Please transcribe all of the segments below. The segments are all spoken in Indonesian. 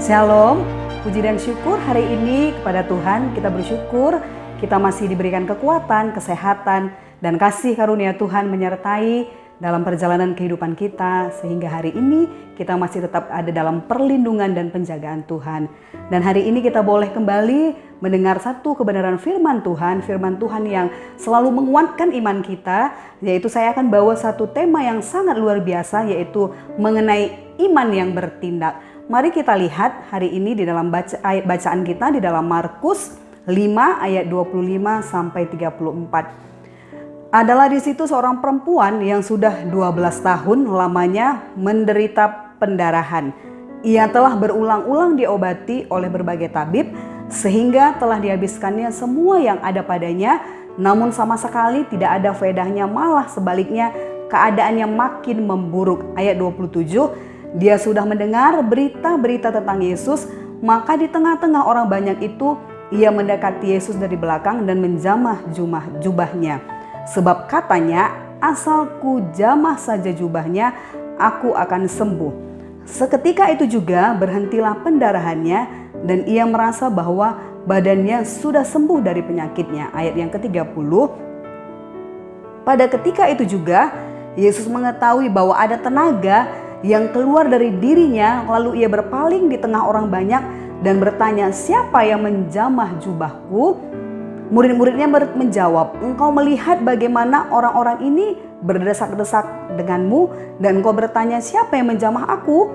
Shalom, puji dan syukur hari ini kepada Tuhan. Kita bersyukur kita masih diberikan kekuatan, kesehatan, dan kasih karunia Tuhan menyertai dalam perjalanan kehidupan kita. Sehingga hari ini kita masih tetap ada dalam perlindungan dan penjagaan Tuhan. Dan hari ini kita boleh kembali mendengar satu kebenaran firman Tuhan yang selalu menguatkan iman kita. Yaitu saya akan bawa satu tema yang sangat luar biasa, yaitu mengenai iman yang bertindak. Mari kita lihat hari ini di dalam bacaan kita di dalam Markus 5 ayat 25 sampai 34. Adalah di situ seorang perempuan yang sudah 12 tahun lamanya menderita pendarahan. Ia telah berulang-ulang diobati oleh berbagai tabib sehingga telah dihabiskannya semua yang ada padanya, namun sama sekali tidak ada faedahnya, malah sebaliknya keadaannya makin memburuk. Ayat 27. Dia sudah mendengar berita-berita tentang Yesus, maka di tengah-tengah orang banyak itu, ia mendekati Yesus dari belakang dan menjamah jubahnya. Sebab katanya, asal ku jamah saja jubahnya, aku akan sembuh. Seketika itu juga berhentilah pendarahannya dan ia merasa bahwa badannya sudah sembuh dari penyakitnya. Ayat yang ke-30. Pada ketika itu juga, Yesus mengetahui bahwa ada tenaga yang keluar dari dirinya, lalu ia berpaling di tengah orang banyak dan bertanya, siapa yang menjamah jubahku? Murid-muridnya menjawab, engkau melihat bagaimana orang-orang ini berdesak-desak denganmu dan engkau bertanya, siapa yang menjamah aku?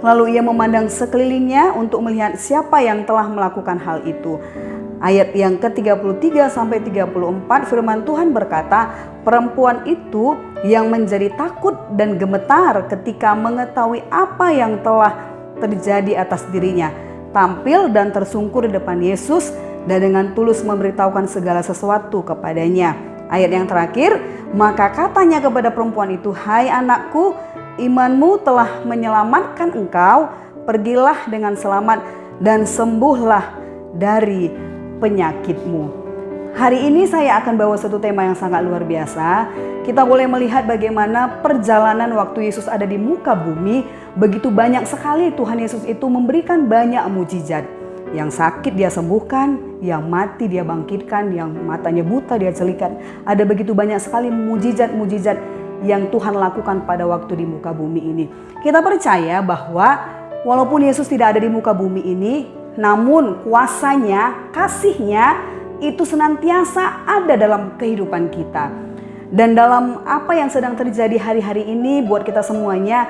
Lalu ia memandang sekelilingnya untuk melihat siapa yang telah melakukan hal itu. Ayat yang ke-33 sampai 34 firman Tuhan berkata, perempuan itu yang menjadi takut dan gemetar ketika mengetahui apa yang telah terjadi atas dirinya, tampil dan tersungkur di depan Yesus dan dengan tulus memberitahukan segala sesuatu kepadanya. Ayat yang terakhir, maka katanya kepada perempuan itu, hai anakku, imanmu telah menyelamatkan engkau, pergilah dengan selamat dan sembuhlah dari penyakitmu. Hari ini saya akan bawa satu tema yang sangat luar biasa. Kita boleh melihat bagaimana perjalanan waktu Yesus ada di muka bumi. Begitu banyak sekali Tuhan Yesus itu memberikan banyak mujizat. Yang sakit dia sembuhkan, yang mati dia bangkitkan, yang matanya buta dia celikan. Ada begitu banyak sekali mujizat-mujizat yang Tuhan lakukan pada waktu di muka bumi ini. Kita percaya bahwa walaupun Yesus tidak ada di muka bumi ini, namun kuasanya, kasihnya itu senantiasa ada dalam kehidupan kita. Dan dalam apa yang sedang terjadi hari-hari ini buat kita semuanya,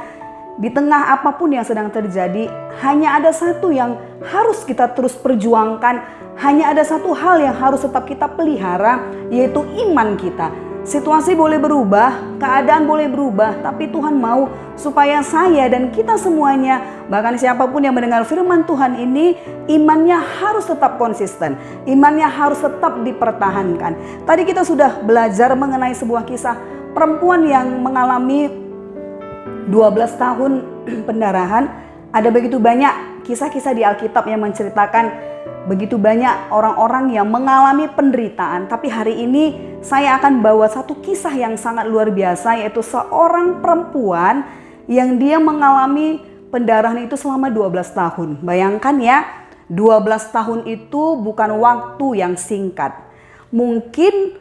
di tengah apapun yang sedang terjadi, hanya ada satu yang harus kita terus perjuangkan, hanya ada satu hal yang harus tetap kita pelihara, yaitu iman kita. Situasi boleh berubah, keadaan boleh berubah, tapi Tuhan mau supaya saya dan kita semuanya, bahkan siapapun yang mendengar firman Tuhan ini, imannya harus tetap konsisten, imannya harus tetap dipertahankan. Tadi kita sudah belajar mengenai sebuah kisah perempuan yang mengalami 12 tahun pendarahan. Ada begitu banyak kisah-kisah di Alkitab yang menceritakan begitu banyak orang-orang yang mengalami penderitaan. Tapi hari ini saya akan bawa satu kisah yang sangat luar biasa, yaitu seorang perempuan yang dia mengalami pendarahan itu selama 12 tahun. Bayangkan ya, 12 tahun itu bukan waktu yang singkat. Mungkin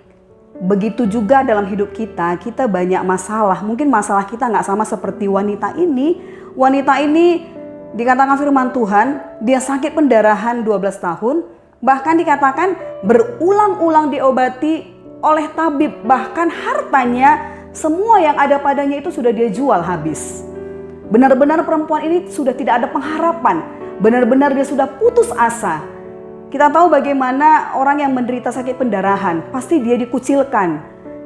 begitu juga dalam hidup kita, kita banyak masalah. Mungkin masalah kita gak sama seperti wanita ini. Wanita ini dikatakan firman Tuhan, dia sakit pendarahan 12 tahun. Bahkan dikatakan berulang-ulang diobati oleh tabib. Bahkan hartanya, semua yang ada padanya itu sudah dia jual habis. Benar-benar perempuan ini sudah tidak ada pengharapan. Benar-benar dia sudah putus asa. Kita tahu bagaimana orang yang menderita sakit pendarahan, pasti dia dikucilkan.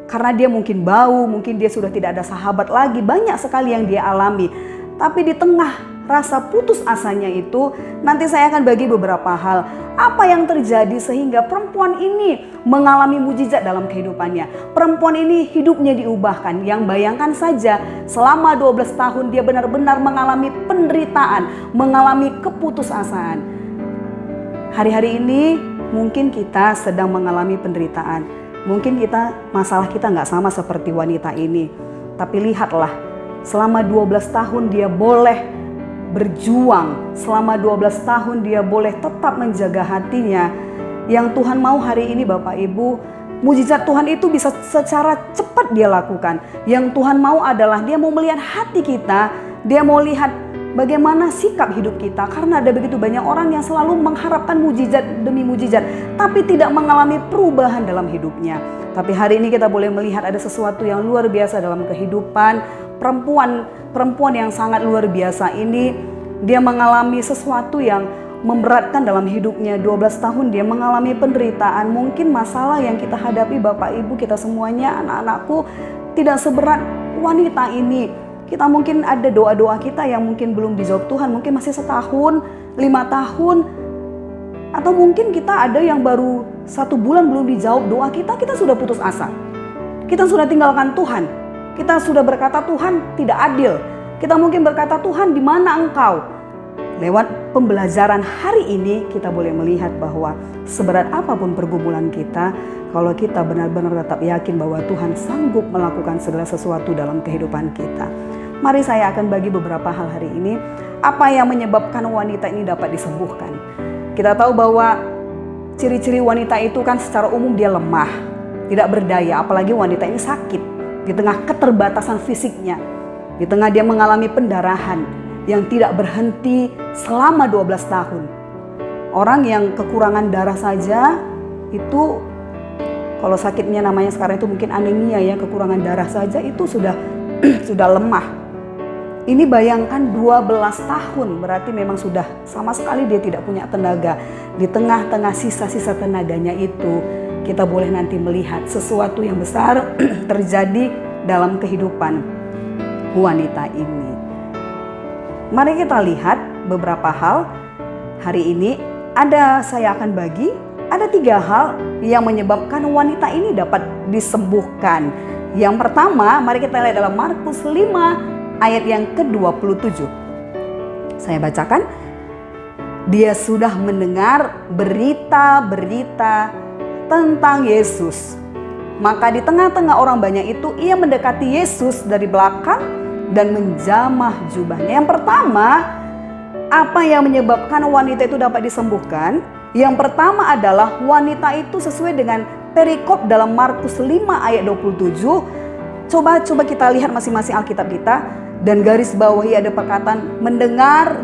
Karena dia mungkin bau, mungkin dia sudah tidak ada sahabat lagi. Banyak sekali yang dia alami. Tapi di tengah rasa putus asanya itu, nanti saya akan bagi beberapa hal. Apa yang terjadi sehingga perempuan ini mengalami mujizat dalam kehidupannya. Perempuan ini hidupnya diubahkan. Yang bayangkan saja, selama 12 tahun dia benar-benar mengalami penderitaan, mengalami keputusasaan. Hari-hari ini mungkin kita sedang mengalami penderitaan. Mungkin masalah kita gak sama seperti wanita ini. Tapi lihatlah, selama 12 tahun dia boleh berjuang selama 12 tahun, dia boleh tetap menjaga hatinya. Yang Tuhan mau hari ini Bapak Ibu, mujizat Tuhan itu bisa secara cepat dia lakukan. Yang Tuhan mau adalah dia mau melihat hati kita, dia mau lihat bagaimana sikap hidup kita. Karena ada begitu banyak orang yang selalu mengharapkan mujizat demi mujizat, tapi tidak mengalami perubahan dalam hidupnya. Tapi hari ini kita boleh melihat ada sesuatu yang luar biasa dalam kehidupan perempuan yang sangat luar biasa ini. Dia mengalami sesuatu yang memberatkan dalam hidupnya. 12 tahun dia mengalami penderitaan. Mungkin masalah yang kita hadapi Bapak Ibu, kita semuanya, anak-anakku, tidak seberat wanita ini. Kita mungkin ada doa-doa kita yang mungkin belum dijawab Tuhan, mungkin masih setahun, 5 tahun, atau mungkin kita ada yang baru 1 bulan belum dijawab doa kita sudah putus asa. Kita sudah tinggalkan Tuhan. Kita sudah berkata Tuhan tidak adil. Kita mungkin berkata Tuhan di mana Engkau? Lewat pembelajaran hari ini kita boleh melihat bahwa seberat apapun pergumulan kita, kalau kita benar-benar tetap yakin bahwa Tuhan sanggup melakukan segala sesuatu dalam kehidupan kita. Mari saya akan bagi beberapa hal hari ini. Apa yang menyebabkan wanita ini dapat disembuhkan? Kita tahu bahwa ciri-ciri wanita itu kan secara umum dia lemah, tidak berdaya, apalagi wanita ini sakit. Di tengah keterbatasan fisiknya, di tengah dia mengalami pendarahan yang tidak berhenti selama 12 tahun. Orang yang kekurangan darah saja itu, kalau sakitnya namanya sekarang itu mungkin anemia ya, kekurangan darah saja itu sudah lemah. Ini bayangkan 12 tahun, berarti memang sudah sama sekali dia tidak punya tenaga. Di tengah-tengah sisa-sisa tenaganya itu, kita boleh nanti melihat sesuatu yang besar terjadi dalam kehidupan wanita ini. Mari kita lihat beberapa hal hari ini. Saya akan bagi, ada 3 hal yang menyebabkan wanita ini dapat disembuhkan. Yang pertama, mari kita lihat dalam Markus 5 ayat yang ke-27. Saya bacakan. Dia sudah mendengar berita-berita tentang Yesus. Maka di tengah-tengah orang banyak itu, ia mendekati Yesus dari belakang dan menjamah jubahnya. Yang pertama, apa yang menyebabkan wanita itu dapat disembuhkan? Yang pertama adalah wanita itu sesuai dengan perikop dalam Markus 5 ayat 27. Coba kita lihat masing-masing Alkitab kita, dan garis bawahi ada perkataan mendengar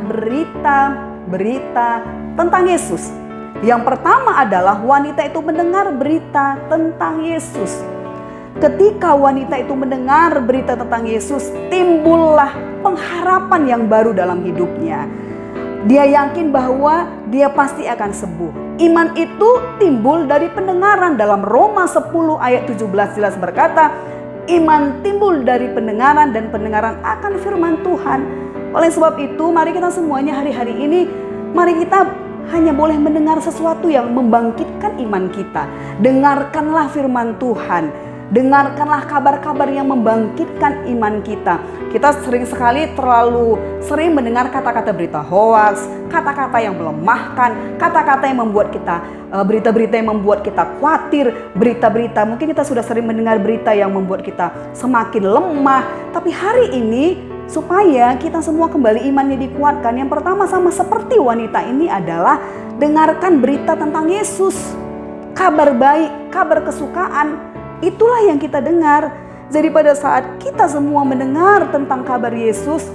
berita tentang Yesus. Yang pertama adalah wanita itu mendengar berita tentang Yesus. Ketika wanita itu mendengar berita tentang Yesus, timbullah pengharapan yang baru dalam hidupnya. Dia yakin bahwa dia pasti akan sembuh. Iman itu timbul dari pendengaran. Dalam Roma 10 ayat 17 jelas berkata, iman timbul dari pendengaran dan pendengaran akan firman Tuhan. Oleh sebab itu, mari kita semuanya hari-hari ini, mari kita hanya boleh mendengar sesuatu yang membangkitkan iman kita. Dengarkanlah firman Tuhan. Dengarkanlah kabar-kabar yang membangkitkan iman kita. Kita terlalu sering mendengar kata-kata berita hoaks, kata-kata yang melemahkan, kata-kata yang membuat kita, berita-berita yang membuat kita khawatir, berita-berita, mungkin kita sudah sering mendengar berita yang membuat kita semakin lemah. Tapi hari ini, supaya kita semua kembali imannya dikuatkan, yang pertama sama seperti wanita ini adalah dengarkan berita tentang Yesus. Kabar baik, kabar kesukaan, itulah yang kita dengar. Jadi pada saat kita semua mendengar tentang kabar Yesus,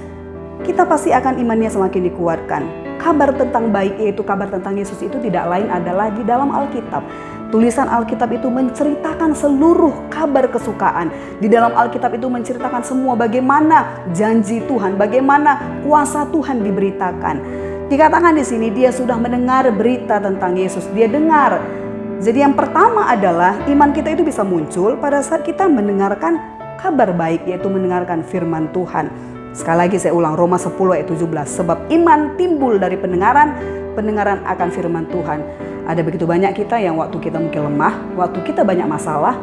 kita pasti akan imannya semakin dikuatkan. Kabar tentang baik, yaitu kabar tentang Yesus itu tidak lain adalah di dalam Alkitab. Tulisan Alkitab itu menceritakan seluruh kabar kesukaan. Di dalam Alkitab itu menceritakan semua bagaimana janji Tuhan, bagaimana kuasa Tuhan diberitakan. Dikatakan di sini dia sudah mendengar berita tentang Yesus. Dia dengar. Jadi yang pertama adalah iman kita itu bisa muncul pada saat kita mendengarkan kabar baik, yaitu mendengarkan firman Tuhan. Sekali lagi saya ulang, Roma 10 ayat 17. Sebab iman timbul dari pendengaran, pendengaran akan firman Tuhan. Ada begitu banyak kita yang waktu kita mungkin lemah, waktu kita banyak masalah,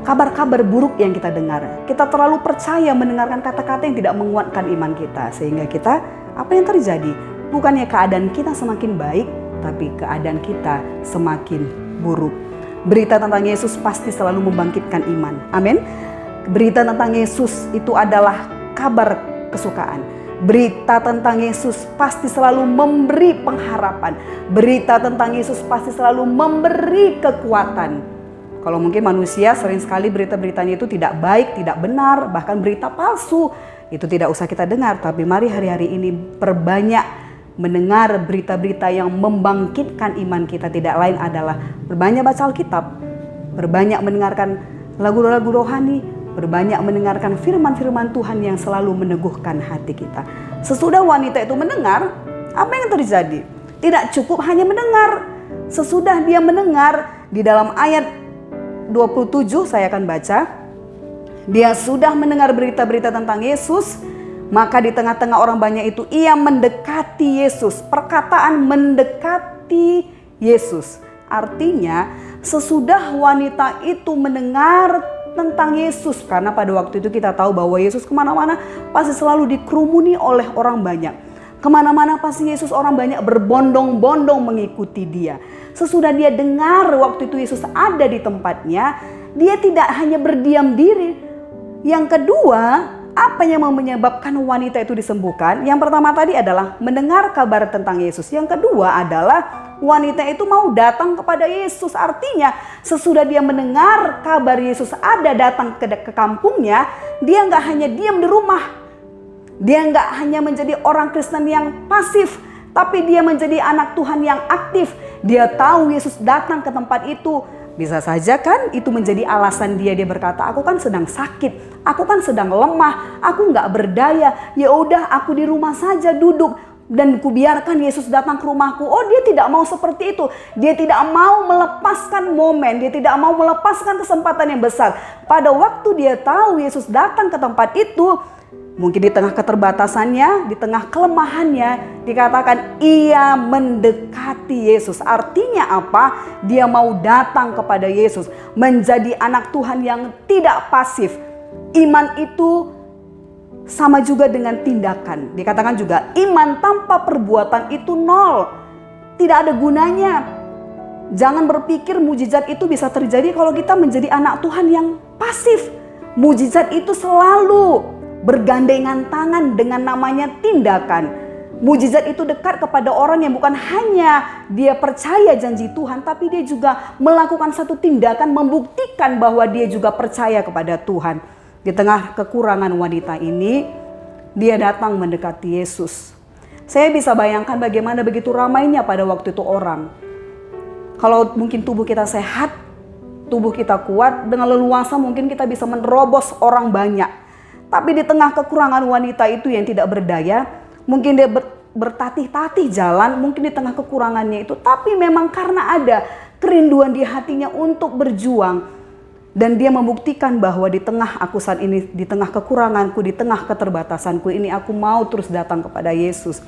kabar-kabar buruk yang kita dengar. Kita terlalu percaya mendengarkan kata-kata yang tidak menguatkan iman kita. Sehingga kita, apa yang terjadi? Bukannya keadaan kita semakin baik, tapi keadaan kita semakin buruk. Berita tentang Yesus pasti selalu membangkitkan iman. Amin. Berita tentang Yesus itu adalah kabar kesukaan. Berita tentang Yesus pasti selalu memberi pengharapan. Berita tentang Yesus pasti selalu memberi kekuatan. Kalau mungkin manusia sering sekali berita-beritanya itu tidak baik, tidak benar, bahkan berita palsu. Itu tidak usah kita dengar, tapi mari hari-hari ini perbanyak mendengar berita-berita yang membangkitkan iman kita. Tidak lain adalah berbanyak baca Alkitab, berbanyak mendengarkan lagu-lagu rohani, berbanyak mendengarkan firman-firman Tuhan yang selalu meneguhkan hati kita. Sesudah wanita itu mendengar, apa yang terjadi? Tidak cukup hanya mendengar. Sesudah dia mendengar, di dalam ayat 27 saya akan baca. Dia sudah mendengar berita-berita tentang Yesus, maka di tengah-tengah orang banyak itu ia mendekati Yesus. Perkataan mendekati Yesus artinya sesudah wanita itu mendengar tentang Yesus, karena pada waktu itu kita tahu bahwa Yesus kemana-mana pasti selalu dikerumuni oleh orang banyak. Kemana-mana pasti Yesus orang banyak berbondong-bondong mengikuti dia. Sesudah dia dengar waktu itu Yesus ada di tempatnya, dia tidak hanya berdiam diri. Yang kedua, apa yang menyebabkan wanita itu disembuhkan? Yang pertama tadi adalah mendengar kabar tentang Yesus. Yang kedua adalah wanita itu mau datang kepada Yesus. Artinya sesudah dia mendengar kabar Yesus ada datang ke kampungnya, dia nggak hanya diam di rumah. Dia nggak hanya menjadi orang Kristen yang pasif, tapi dia menjadi anak Tuhan yang aktif. Dia tahu Yesus datang ke tempat itu. Bisa saja kan itu menjadi alasan dia berkata, aku kan sedang sakit, aku kan sedang lemah, aku nggak berdaya. Ya udah, aku di rumah saja duduk dan kubiarkan Yesus datang ke rumahku. Oh, dia tidak mau seperti itu. Dia tidak mau melepaskan momen, dia tidak mau melepaskan kesempatan yang besar. Pada waktu dia tahu Yesus datang ke tempat itu, mungkin di tengah keterbatasannya, di tengah kelemahannya, dikatakan ia mendekati Yesus. Artinya apa? Dia mau datang kepada Yesus, menjadi anak Tuhan yang tidak pasif. Iman itu sama juga dengan tindakan. Dikatakan juga iman tanpa perbuatan itu nol. Tidak ada gunanya. Jangan berpikir mujizat itu bisa terjadi kalau kita menjadi anak Tuhan yang pasif. Mujizat itu selalu bergandengan tangan dengan namanya tindakan. Mujizat itu dekat kepada orang yang bukan hanya dia percaya janji Tuhan, tapi dia juga melakukan satu tindakan membuktikan bahwa dia juga percaya kepada Tuhan. Di tengah kekurangan wanita ini, dia datang mendekati Yesus. Saya bisa bayangkan bagaimana begitu ramainya pada waktu itu orang. Kalau mungkin tubuh kita sehat, tubuh kita kuat, dengan leluasa mungkin kita bisa menerobos orang banyak. Tapi di tengah kekurangan wanita itu yang tidak berdaya, mungkin dia bertatih-tatih jalan, mungkin di tengah kekurangannya itu. Tapi memang karena ada kerinduan di hatinya untuk berjuang. Dan dia membuktikan bahwa di tengah aku saat ini, di tengah kekuranganku, di tengah keterbatasanku ini, aku mau terus datang kepada Yesus.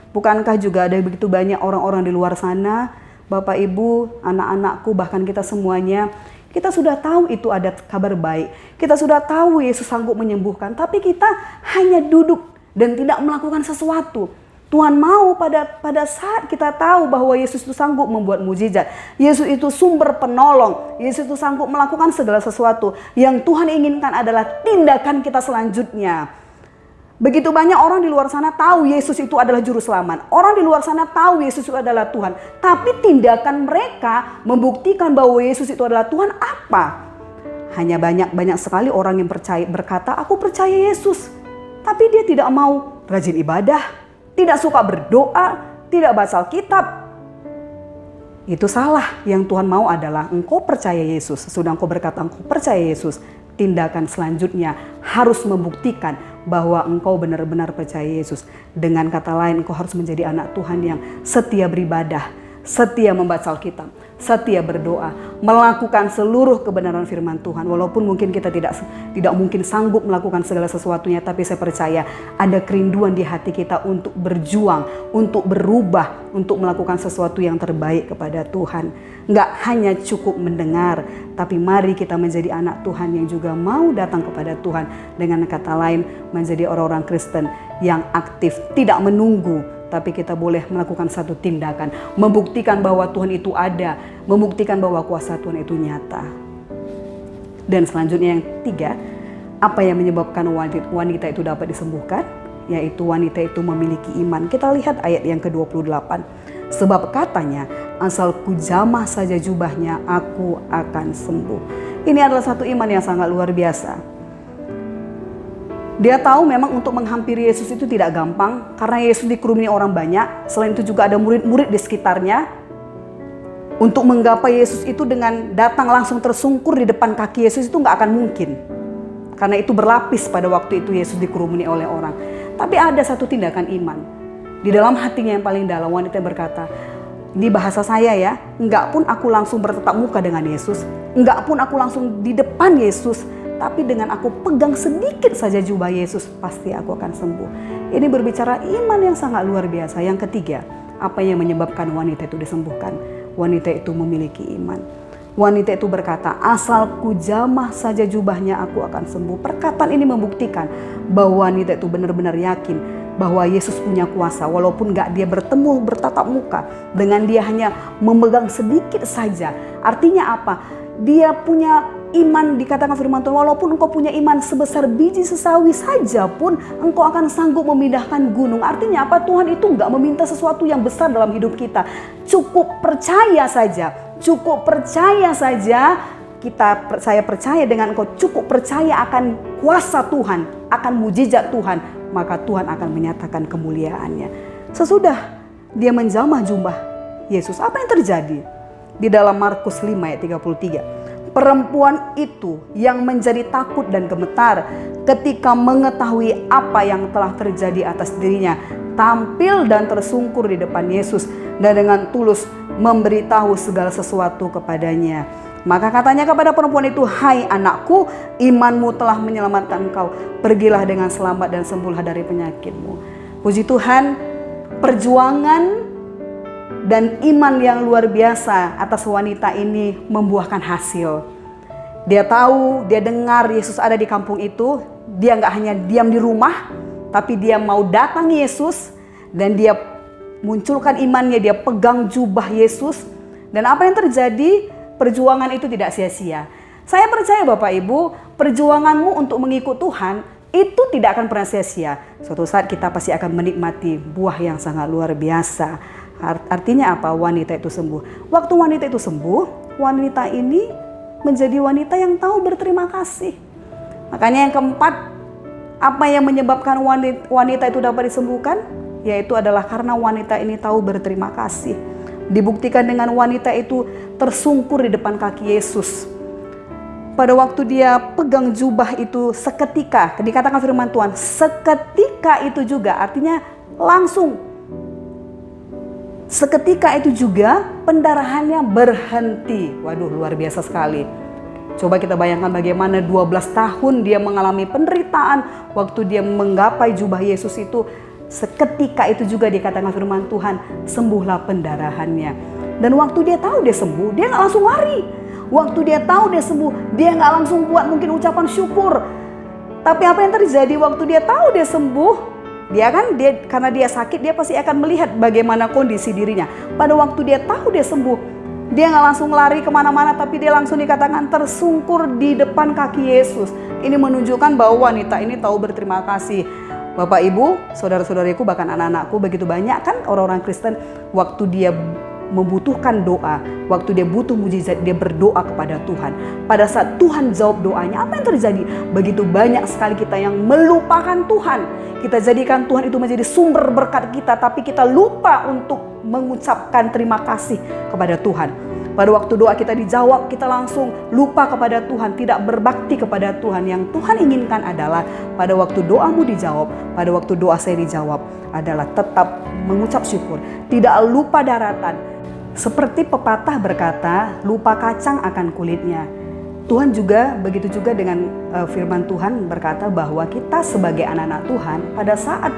Bukankah juga ada begitu banyak orang-orang di luar sana, Bapak Ibu, anak-anakku, bahkan kita semuanya, kita sudah tahu itu ada kabar baik. Kita sudah tahu Yesus sanggup menyembuhkan, tapi kita hanya duduk dan tidak melakukan sesuatu. Tuhan mau pada saat kita tahu bahwa Yesus itu sanggup membuat mujizat. Yesus itu sumber penolong. Yesus itu sanggup melakukan segala sesuatu. Yang Tuhan inginkan adalah tindakan kita selanjutnya. Begitu banyak orang di luar sana tahu Yesus itu adalah juru selamat. Orang di luar sana tahu Yesus itu adalah Tuhan. Tapi tindakan mereka membuktikan bahwa Yesus itu adalah Tuhan apa? Hanya banyak sekali orang yang berkata, aku percaya Yesus. Tapi dia tidak mau rajin ibadah. Tidak suka berdoa, tidak baca Alkitab. Itu salah. Yang Tuhan mau adalah engkau percaya Yesus. Sesudah engkau berkata engkau percaya Yesus, tindakan selanjutnya harus membuktikan bahwa engkau benar-benar percaya Yesus. Dengan kata lain, engkau harus menjadi anak Tuhan yang setia beribadah, setia membaca Alkitab, setia berdoa, melakukan seluruh kebenaran firman Tuhan. Walaupun mungkin kita tidak mungkin sanggup melakukan segala sesuatunya, tapi saya percaya ada kerinduan di hati kita untuk berjuang, untuk berubah, untuk melakukan sesuatu yang terbaik kepada Tuhan. Nggak hanya cukup mendengar, tapi mari kita menjadi anak Tuhan yang juga mau datang kepada Tuhan. Dengan kata lain, menjadi orang-orang Kristen yang aktif, tidak menunggu, tapi kita boleh melakukan satu tindakan, membuktikan bahwa Tuhan itu ada, membuktikan bahwa kuasa Tuhan itu nyata. Dan selanjutnya yang 3, apa yang menyebabkan wanita itu dapat disembuhkan? yaitu wanita itu memiliki iman. Kita lihat ayat yang ke-28. Sebab katanya, asal ku jamah saja jubahnya, aku akan sembuh. Ini adalah satu iman yang sangat luar biasa. Dia tahu memang untuk menghampiri Yesus itu tidak gampang, karena Yesus dikerumuni orang banyak. Selain itu juga ada murid-murid di sekitarnya. Untuk menggapai Yesus itu dengan datang langsung tersungkur di depan kaki Yesus itu nggak akan mungkin. Karena itu berlapis pada waktu itu Yesus dikerumuni oleh orang. Tapi ada satu tindakan iman. Di dalam hatinya yang paling dalam, wanita berkata, ini bahasa saya ya, enggak pun aku langsung bertatap muka dengan Yesus, enggak pun aku langsung di depan Yesus, tapi dengan aku pegang sedikit saja jubah Yesus, pasti aku akan sembuh. Ini berbicara iman yang sangat luar biasa. Yang ketiga, apa yang menyebabkan wanita itu disembuhkan? Wanita itu memiliki iman. Wanita itu berkata, asal ku jamah saja jubahnya, aku akan sembuh. Perkataan ini membuktikan bahwa wanita itu benar-benar yakin bahwa Yesus punya kuasa. Walaupun gak dia bertemu bertatap muka, dengan dia hanya memegang sedikit saja. Artinya apa? Dia punya iman, dikatakan firman Tuhan, walaupun engkau punya iman sebesar biji sesawi saja pun, engkau akan sanggup memindahkan gunung. Artinya apa? Tuhan itu gak meminta sesuatu yang besar dalam hidup kita. Cukup percaya saja. Cukup percaya saja. Saya percaya dengan engkau cukup percaya akan kuasa Tuhan, akan mujizat Tuhan, maka Tuhan akan menyatakan kemuliaannya. Sesudah dia menjamah jubah Yesus, apa yang terjadi? Di dalam Markus 5 ayat 33. Perempuan itu yang menjadi takut dan gemetar ketika mengetahui apa yang telah terjadi atas dirinya, tampil dan tersungkur di depan Yesus dan dengan tulus memberitahu segala sesuatu kepadanya. Maka katanya kepada perempuan itu, hai anakku, imanmu telah menyelamatkan engkau. Pergilah dengan selamat dan sembuhlah dari penyakitmu. Puji Tuhan, perjuangan dan iman yang luar biasa atas wanita ini membuahkan hasil. Dia tahu, dia dengar Yesus ada di kampung itu. Dia gak hanya diam di rumah, tapi dia mau datang Yesus. Dan dia munculkan imannya, dia pegang jubah Yesus. Dan apa yang terjadi? Perjuangan itu tidak sia-sia. Saya percaya Bapak Ibu, perjuanganmu untuk mengikut Tuhan itu tidak akan pernah sia-sia. Suatu saat kita pasti akan menikmati buah yang sangat luar biasa. Artinya apa? Wanita itu sembuh. Waktu wanita itu sembuh, wanita ini menjadi wanita yang tahu berterima kasih. Makanya yang keempat, apa yang menyebabkan wanita itu dapat disembuhkan? Yaitu adalah karena wanita ini tahu berterima kasih. Dibuktikan dengan wanita itu tersungkur di depan kaki Yesus. Pada waktu dia pegang jubah itu seketika, dikatakan firman Tuhan, seketika itu juga, artinya langsung. Seketika itu juga pendarahannya berhenti. Waduh, luar biasa sekali. Coba kita bayangkan bagaimana 12 tahun dia mengalami penderitaan. Waktu dia menggapai jubah Yesus itu, seketika itu juga dikatakan firman Tuhan, sembuhlah pendarahannya. Dan waktu dia tahu dia sembuh, dia gak langsung lari. Waktu dia tahu dia sembuh, dia gak langsung buat mungkin ucapan syukur. Tapi apa yang terjadi waktu dia tahu dia sembuh? Karena dia sakit, dia pasti akan melihat bagaimana kondisi dirinya. Pada waktu dia tahu dia sembuh, dia gak langsung lari kemana-mana, tapi dia langsung dikatakan tersungkur di depan kaki Yesus. Ini menunjukkan bahwa wanita ini tahu berterima kasih. Bapak Ibu, saudara-saudariku, bahkan anak-anakku, begitu banyak kan orang-orang Kristen waktu dia membutuhkan doa, waktu dia butuh mujizat, dia berdoa kepada Tuhan. Pada saat Tuhan jawab doanya, apa yang terjadi? Begitu banyak sekali kita yang melupakan Tuhan. Kita jadikan Tuhan itu menjadi sumber berkat kita, tapi kita lupa untuk mengucapkan terima kasih kepada Tuhan. Pada waktu doa kita dijawab, kita langsung lupa kepada Tuhan, tidak berbakti kepada Tuhan. Yang Tuhan inginkan adalah pada waktu doamu dijawab, pada waktu doa saya dijawab adalah tetap mengucap syukur, tidak lupa daratan. Seperti pepatah berkata, lupa kacang akan kulitnya. Tuhan juga, begitu juga dengan firman Tuhan berkata bahwa kita sebagai anak-anak Tuhan, pada saat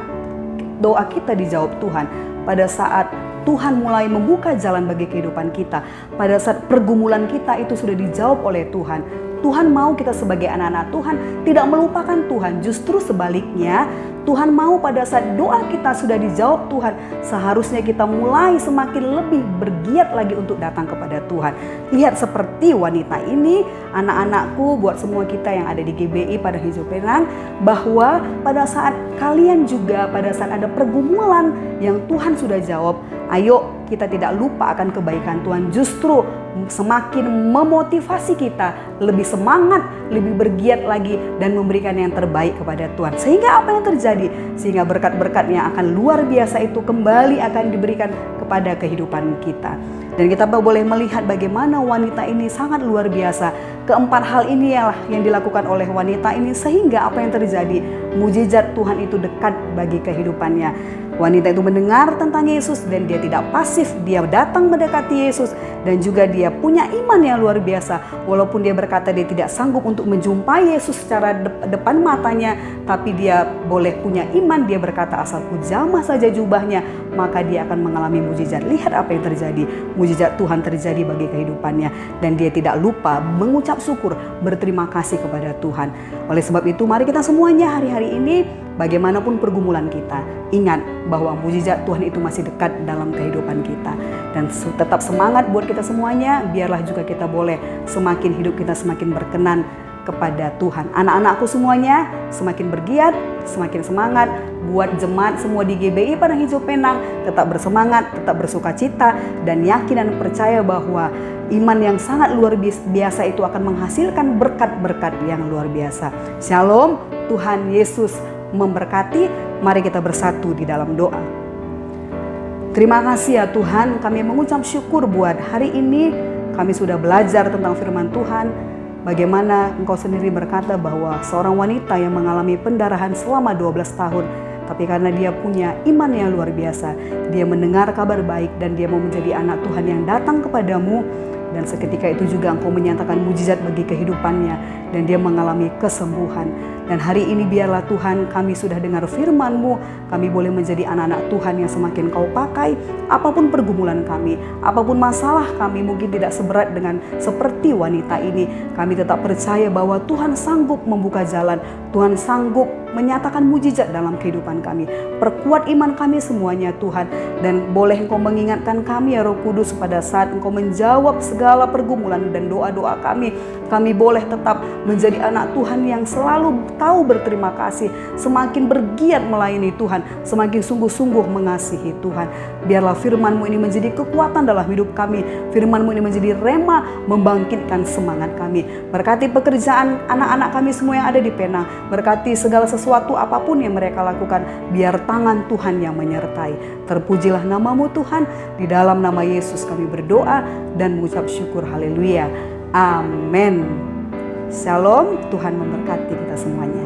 doa kita dijawab Tuhan, pada saat Tuhan mulai membuka jalan bagi kehidupan kita, pada saat pergumulan kita itu sudah dijawab oleh Tuhan, Tuhan mau kita sebagai anak-anak Tuhan tidak melupakan Tuhan. Justru sebaliknya, Tuhan mau pada saat doa kita sudah dijawab Tuhan, seharusnya kita mulai semakin lebih bergiat lagi untuk datang kepada Tuhan. Lihat seperti wanita ini, anak-anakku, buat semua kita yang ada di GBI pada Hijau Penang, bahwa pada saat kalian juga pada saat ada pergumulan yang Tuhan sudah jawab, ayo kita tidak lupa akan kebaikan Tuhan. Justru semakin memotivasi kita lebih semangat, lebih bergiat lagi dan memberikan yang terbaik kepada Tuhan. Sehingga apa yang terjadi? Sehingga berkat-berkat yang akan luar biasa itu kembali akan diberikan kepada kehidupan kita. Dan kita boleh melihat bagaimana wanita ini sangat luar biasa. Keempat hal ini yang dilakukan oleh wanita ini sehingga apa yang terjadi? Mujizat Tuhan itu dekat bagi kehidupannya. Wanita itu mendengar tentang Yesus dan dia tidak pasif, dia datang mendekati Yesus dan juga dia punya iman yang luar biasa. Walaupun dia berkata dia tidak sanggup untuk menjumpai Yesus secara depan matanya, tapi dia boleh punya iman, dia berkata asalku jamah saja jubahnya, maka dia akan mengalami mujizat. Lihat apa yang terjadi, mujizat Tuhan terjadi bagi kehidupannya dan dia tidak lupa mengucap syukur, berterima kasih kepada Tuhan. Oleh sebab itu mari kita semuanya hari-hari ini, bagaimanapun pergumulan kita, ingat bahwa mujizat Tuhan itu masih dekat dalam kehidupan kita. Dan tetap semangat buat kita semuanya, biarlah juga kita boleh semakin hidup kita semakin berkenan kepada Tuhan. Anak-anakku semuanya semakin bergiat, semakin semangat. Buat jemaat semua di GBI Padang Hijau Penang, tetap bersemangat, tetap bersuka cita, dan yakin dan percaya bahwa iman yang sangat luar biasa itu akan menghasilkan berkat-berkat yang luar biasa. Shalom, Tuhan Yesus memberkati. Mari kita bersatu di dalam doa. Terima kasih ya Tuhan, kami mengucap syukur buat hari ini. Kami sudah belajar tentang firman Tuhan. Bagaimana Engkau sendiri berkata bahwa seorang wanita yang mengalami pendarahan selama 12 tahun, tapi karena dia punya iman yang luar biasa, dia mendengar kabar baik dan dia mau menjadi anak Tuhan yang datang kepadamu. Dan seketika itu juga Engkau menyatakan mujizat bagi kehidupannya dan dia mengalami kesembuhan. Dan hari ini biarlah Tuhan kami sudah dengar firman-Mu, kami boleh menjadi anak-anak Tuhan yang semakin Kau pakai. Apapun pergumulan kami, apapun masalah kami mungkin tidak seberat dengan seperti wanita ini, kami tetap percaya bahwa Tuhan sanggup membuka jalan, Tuhan sanggup menyatakan mujizat dalam kehidupan kami. Perkuat iman kami semuanya Tuhan, dan boleh Engkau mengingatkan kami ya Roh Kudus pada saat Engkau menjawab segala pergumulan dan doa-doa kami. Kami boleh tetap menjadi anak Tuhan yang selalu tahu berterima kasih, semakin bergiat melayani Tuhan, semakin sungguh-sungguh mengasihi Tuhan. Biarlah firman-Mu ini menjadi kekuatan dalam hidup kami, firman-Mu ini menjadi rema membangkitkan semangat kami. Berkati pekerjaan anak-anak kami semua yang ada di Penang, berkati segala sesuatu apapun yang mereka lakukan, biar tangan Tuhan yang menyertai. Terpujilah nama-Mu Tuhan, di dalam nama Yesus kami berdoa dan mengucap syukur, haleluya, amin. Shalom, Tuhan memberkati kita semuanya.